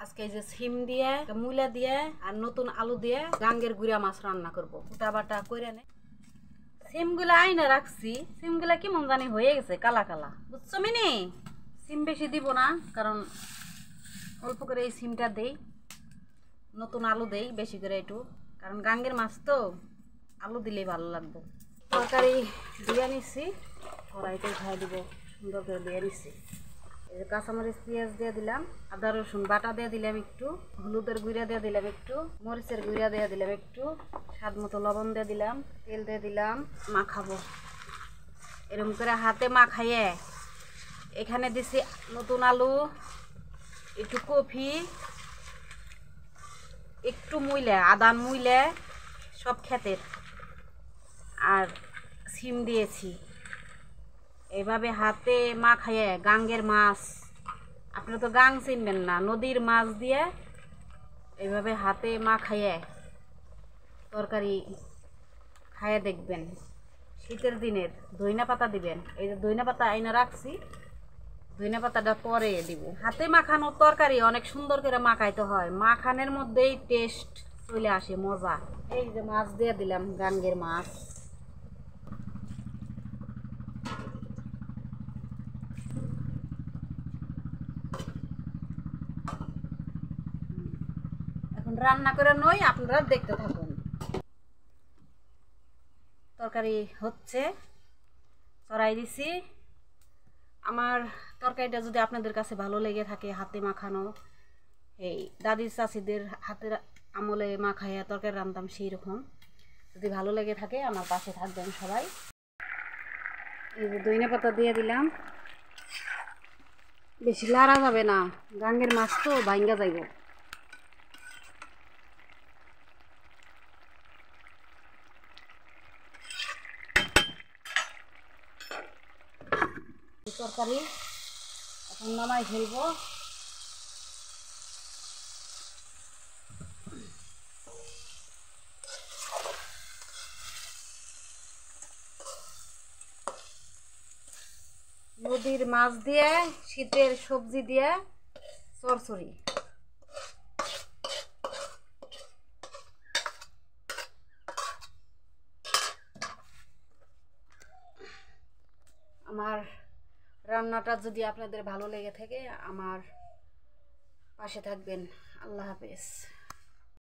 আজকে এই যে সিম দিয়ে মূলা দিয়ে আর নতুন আলু দিয়ে গাঙ্গের গুড়া মাছ রান্না করব। ফুটা বাটা করে নে সিমগুলা আইনা রাখছি, সিমগুলা কেমন জানি হয়ে গেছে কালা কালা, বুঝছো মিনি? সিম বেশি দিব না, কারণ অল্প করে এই সিমটা দেই, নতুন আলু দেই বেশি করে একটু, কারণ গাঙ্গের মাছ তো আলু দিলেই ভালো লাগবে। তরকারি দিয়ে নিচ্ছি, কড়াইতে খাই দিব, সুন্দর করে দিয়ে নিচ্ছি। এই যে কাঁচামরিচ পেঁয়াজ দিয়ে দিলাম, আদা রসুন বাটা দিয়ে দিলাম একটু, হলুদের গুঁড়া দিয়ে দিলাম একটু, মরিচের গুঁড়া দিয়ে দিলাম একটু, স্বাদ মতো লবণ দিয়ে দিলাম, তেল দিয়ে দিলাম। মাখাবো এরকম করে হাতে মাখাইয়ে। এখানে দিছি নতুন আলু, একটু কফি, একটু মুইলে আদা মুইলে সব ক্ষেতের, আর সিম দিয়েছি। এইভাবে হাতে মাখাইয়ে গাঙ্গের মাছ, আপনারা তো গাং চিনবেন না, নদীর মাছ দিয়ে এইভাবে হাতে মাখাইয়ে তরকারি খাইয়ে দেখবেন। শীতের দিনের ধইনা পাতা দিবেন, এই যে ধইনা পাতা আইনা রাখছি, ধইনা পাতাটা পরে দিব। হাতে মাখানো তরকারি অনেক সুন্দর করে মাখাইতে হয়, মাখানের মধ্যেই টেস্ট চলে আসে, মজা। এই যে মাছ দিয়ে দিলাম, গাঙ্গের মাছ। এখন রান্না করে নই, আপনারা দেখতে থাকুন। তরকারি হচ্ছে, চড়াই দিছি। আমার তরকারিটা যদি আপনাদের কাছে ভালো লেগে থাকে, হাতে মাখানো, এই দাদি চাচিদের হাতের আমলে মাখাইয়া তরকারি রান্তাম সেই রকম, যদি ভালো লেগে থাকে আমার পাশে থাকবেন সবাই। এই যে ধইনা পাতা দিয়ে দিলাম, বেশি লাড়া যাবে না, গাঙ্গের মাছ তো ভাঙ্গা যাইব। তরকারি এখন নামাই ফেলবো। নদীর মাছ দিয়ে শীতের সবজি দিয়ে চরচড়ি। আমার রান্নাটা যদি আপনাদের ভালো লেগে থাকে আমার পাশে থাকবেন। আল্লাহ হাফেজ।